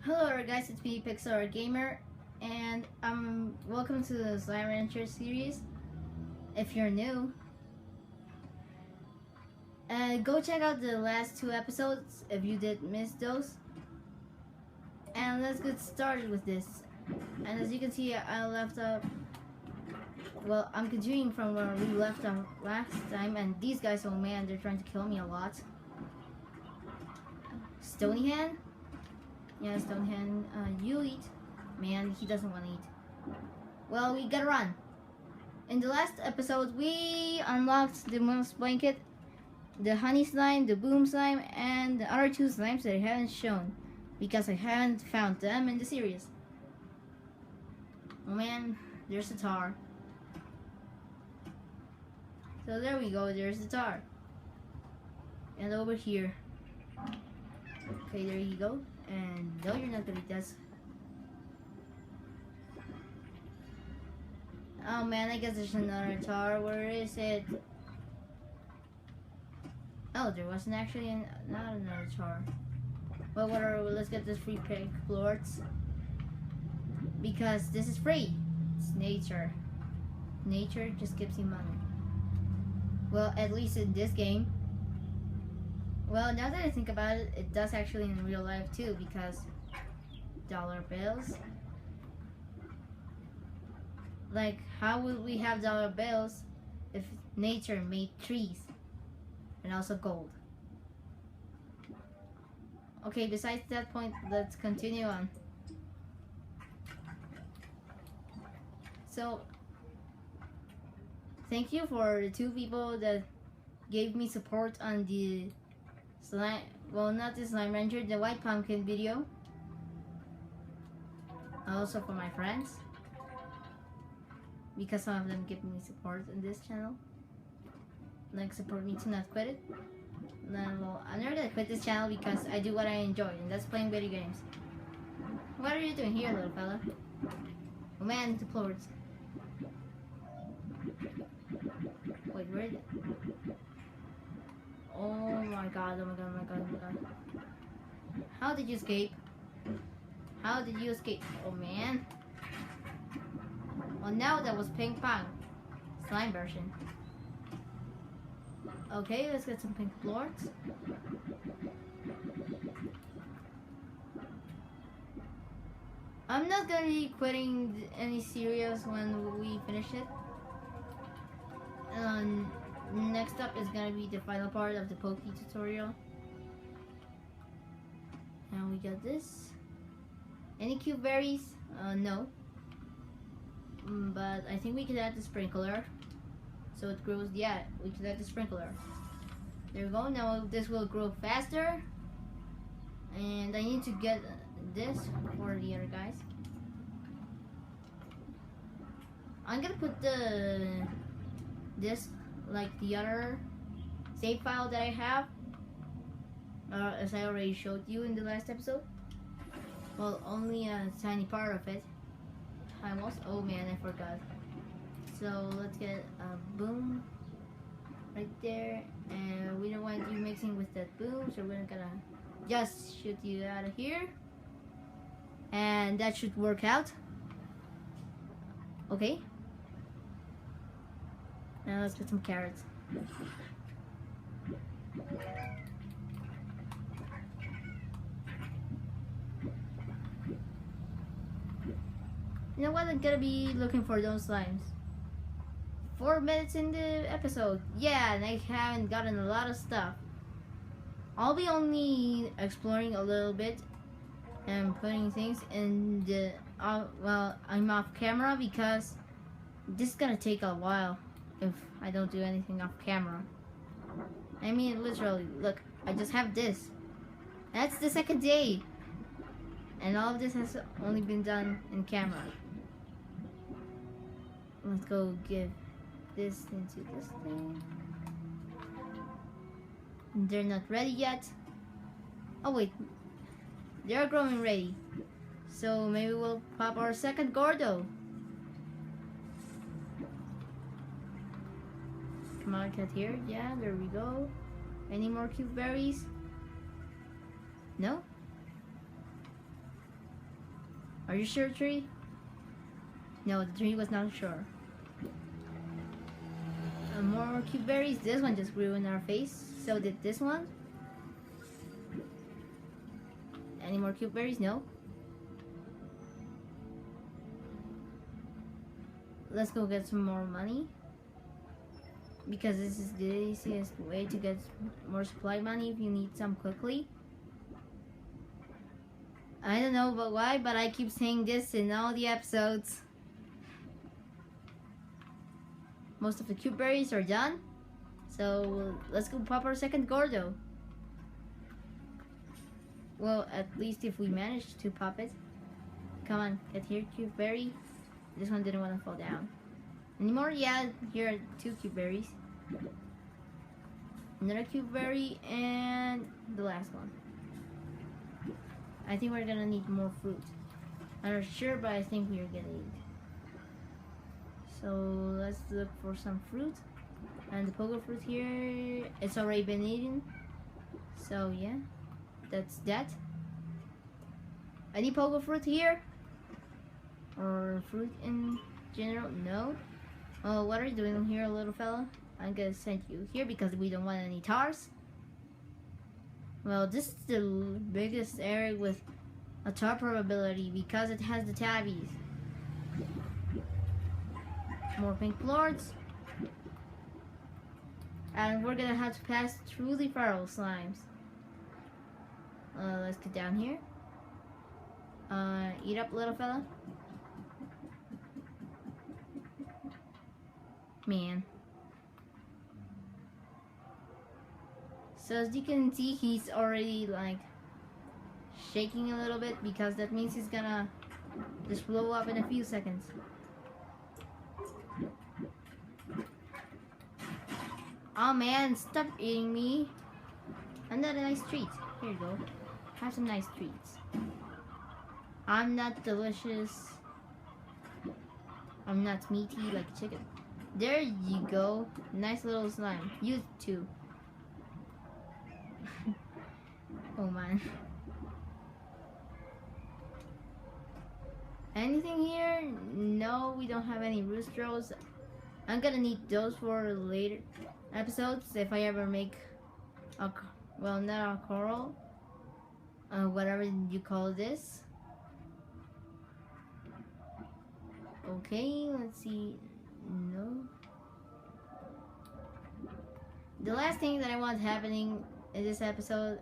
Hello guys, it's me, Pixar Gamer, and welcome to the Slime Rancher series. If you're new, go check out the last two episodes if you did miss those. And let's get started with this. And as you can see, I left up. Well, I'm continuing from where we left off last time, and these guys, oh man, they're trying to kill me a lot. Stony Hand? Yeah, Stone Hand, you eat. Man, he doesn't want to eat. Well, we gotta run. In the last episode, we unlocked the mouse blanket, the honey slime, the boom slime, and the other two slimes that I haven't shown because I haven't found them in the series. Oh man, there's the tar. So there we go, there's the tar. And over here. Okay, there you go. And no, you're not gonna eat this. Oh man, I guess there's another tar. Where is it? Oh, there wasn't actually not another tar. Well, whatever. Let's get this free pink plorts because this is free. It's nature. Nature just gives you money. Well, at least in this game. Well, now that I think about it, it does actually in real life too, because dollar bills. Like, how would we have dollar bills if nature made trees and also gold? Okay, besides that point, let's continue on. So, thank you for the two people that gave me support on the slime, well, not the Slime Rancher, the White Pumpkin video. Also for my friends, because some of them give me support on this channel, like support me to not quit it. Well, I'm never gonna quit this channel because I do what I enjoy, and that's playing video games. What are you doing here, little fella? Oh man, the plorts. Wait, where is it? Oh my god, oh my god, oh my god, oh my god. How did you escape? How did you escape? Oh man. Well, now that was ping pong. Slime version. Okay, let's get some pink plorts. I'm not gonna be quitting any series when we finish it. Next up is gonna be the final part of the Poke tutorial. And we got this. Any cute berries? No. But I think we could add the sprinkler. So it grows, yeah, we could add the sprinkler. There we go, now this will grow faster. And I need to get this for the other guys. I'm gonna put this like the other save file that I have, as I already showed you in the last episode. Well, only a tiny part of it. Oh man, I forgot. So let's get a boom right there, and we don't want you mixing with that boom, so we're gonna just shoot you out of here, and that should work out. Okay. Now let's get some carrots. You know what? I'm gonna be looking for those slimes. 4 minutes in the episode. Yeah, and I haven't gotten a lot of stuff. I'll be only exploring a little bit and putting things in the... well, I'm off camera because this is gonna take a while if I don't do anything off camera. I mean, literally, look, I just have this. That's the second day. And all of this has only been done in camera. Let's go give this into this thing. They're not ready yet. Oh wait, they're growing ready. So maybe we'll pop our second gordo. Come on, cut here. Yeah, there we go. Any more cute berries? No? Are you sure, tree? No, the tree was not sure. More cute berries. This one just grew in our face. So did this one. Any more cute berries? No. Let's go get some more money. Because this is the easiest way to get more supply money if you need some quickly. I don't know but why, but I keep saying this in all the episodes. Most of the cute berries are done. So let's go pop our second gordo. Well, at least if we manage to pop it. Come on, get here, cute berry. This one didn't want to fall down. Anymore? Yeah, here are 2 cute berries. Another cute berry, and the last one. I think we're gonna need more fruit. I'm not sure, but I think we're gonna need. So let's look for some fruit. And the pogo fruit here, it's already been eaten. So yeah, that's that. Any pogo fruit here? Or fruit in general? No. Oh, what are you doing here, little fella? I'm gonna send you here because we don't want any tars. Well, this is the biggest area with a tar probability because it has the tabbies. More pink lords. And we're gonna have to pass through the feral slimes. Let's get down here. Eat up, little fella. Man. So as you can see, he's already like shaking a little bit because that means he's gonna just blow up in a few seconds. Oh man, stop eating me. Another nice treat. Here you go. Have some nice treats. I'm not delicious. I'm not meaty like a chicken. There you go. Nice little slime. You too. Oh man. Anything here? No, we don't have any roosters. I'm gonna need those for later episodes if I ever make a, well, not a coral, whatever you call this. Okay, let's see. No. The last thing that I want happening in this episode.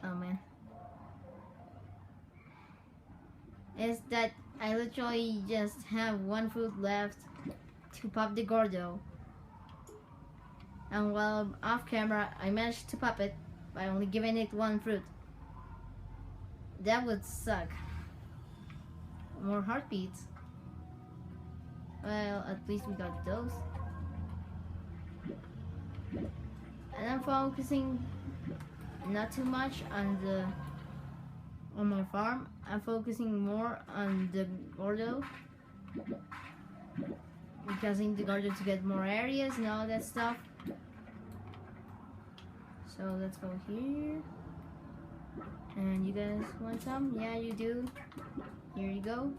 Oh man. Is that I literally just have 1 fruit left to pop the gordo. And while off camera, I managed to pop it by only giving it 1 fruit. That would suck. More heartbeats. Well, at least we got those. And I'm focusing not too much on my farm. I'm focusing more on the gordo because I need the gordo to get more areas and all that stuff. So let's go here. And you guys want some? Yeah, you do. Here you go.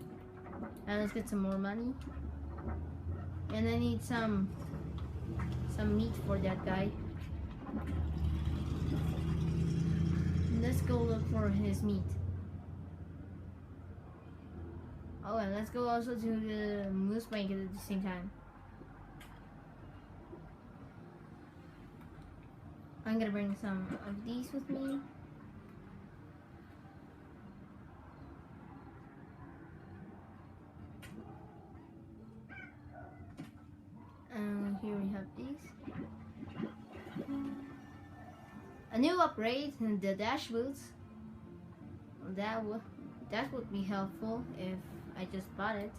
And let's get some more money. And I need some meat for that guy. Let's go look for his meat. Oh, and let's go also to the moose blanket at the same time. I'm gonna bring some of these with me. And here we have these. A new upgrade, the dash boots. That would be helpful if I just bought it.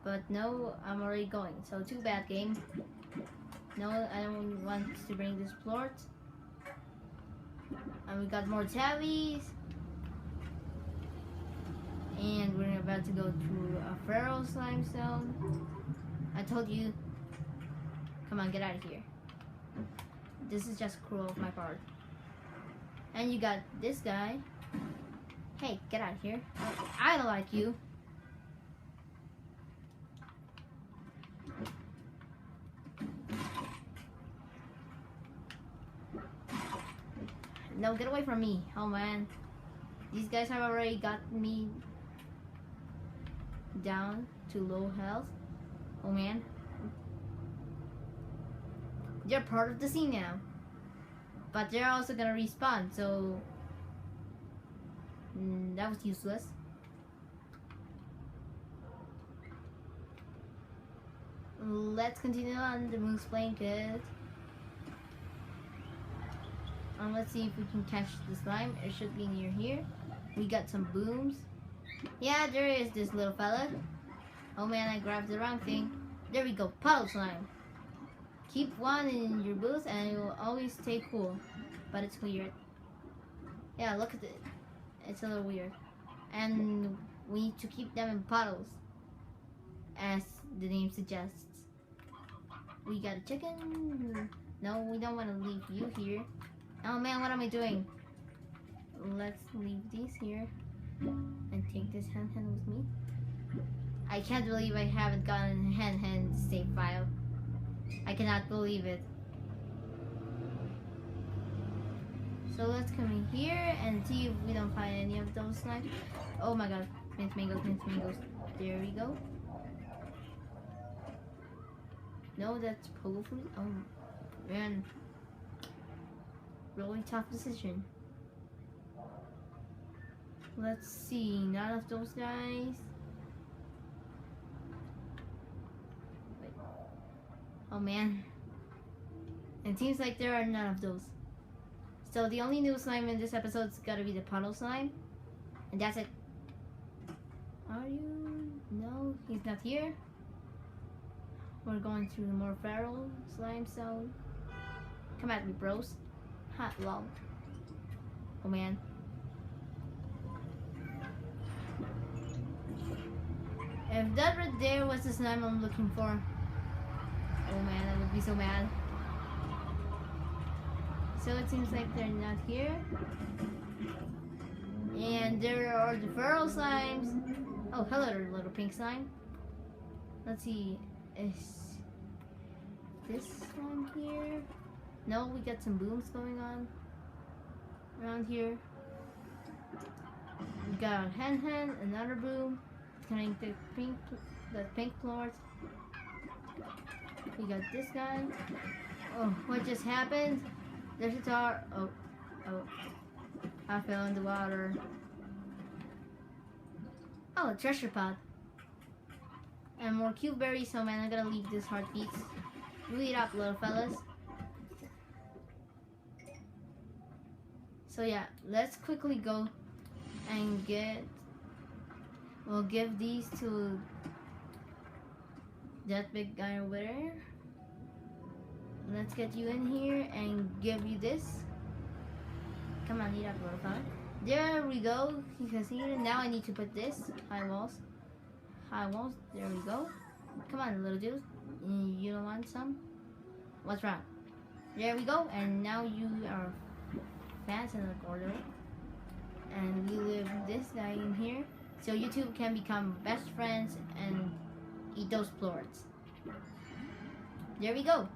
But no, I'm already going. So too bad, game. No, I don't want to bring this plort. And we got more tabbies. And we're about to go through a feral slime zone. I told you. Come on, get out of here. This is just cruel of my part. And you got this guy. Hey, get out of here. I don't like you. No, get away from me. Oh man. These guys have already got me down to low health. Oh man. They're part of the scene now. But they're also gonna respawn, so that was useless. Let's continue on the moose blanket. Let's see if we can catch the slime. It should be near here. We got some booms. Yeah, there is this little fella. Oh man, I grabbed the wrong thing. There we go, puddle slime. Keep one in your booth and it will always stay cool. But it's weird. Yeah, look at it. It's a little weird. And we need to keep them in puddles, as the name suggests. We got a chicken. No, we don't want to leave you here. Oh man, what am I doing? Let's leave these here and take this hen with me. I can't believe I haven't gotten hen save file. I cannot believe it. So let's come in here and see if we don't find any of those slimes. Oh my god, mint mangoes. There we go. No, that's pogo fruit. Oh man. Really tough decision. Let's see, none of those guys. Wait. Oh man. It seems like there are none of those. So the only new slime in this episode is gotta be the puddle slime. And that's it. Are you? No, he's not here. We're going through the more feral slime zone. Come at me, bros. Hot lol. Oh man. If that right there was the slime I'm looking for, oh man, I would be so mad. So it seems like they're not here. And there are the feral slimes. Oh, hello, little pink slime. Let's see. Is this one here? No, we got some booms going on around here. We got a hen, another boom. It's connecting the pink floors. We got this guy. Oh, what just happened? There's a tar. Oh, I fell in the water. Oh, a treasure pot. And more cube berries, so man, I'm gonna leave this heartbeats. Read up, little fellas. So yeah, let's quickly go and we'll give these to that big guy over there. Let's get you in here and give you this. Come on, eat up, little fella. There we go. You can see it. Now I need to put this. High walls. There we go. Come on, little dude. You don't want some? What's wrong? There we go. And now you are fans in the gordo. And we leave this guy in here. So you two can become best friends and eat those plorts. There we go.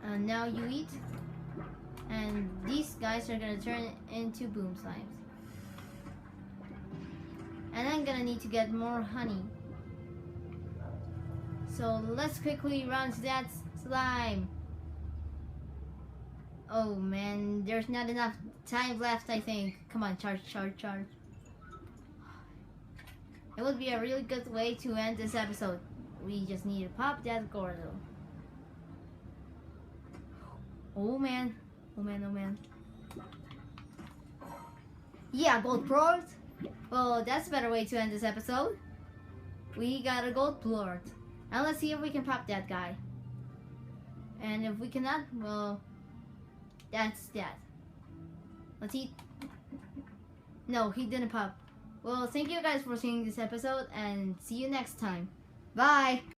And now you eat. And these guys are gonna turn into boom slimes. And I'm gonna need to get more honey. So let's quickly run to that slime. Oh man, there's not enough time left, I think. Come on, charge. It would be a really good way to end this episode. We just need to pop that gordo. Oh man. Yeah, gold plort. Well, that's a better way to end this episode. We got a gold plort. Now let's see if we can pop that guy. And if we cannot, well, that's that. Let's eat. No, he didn't pop. Well, thank you guys for seeing this episode and see you next time. Bye!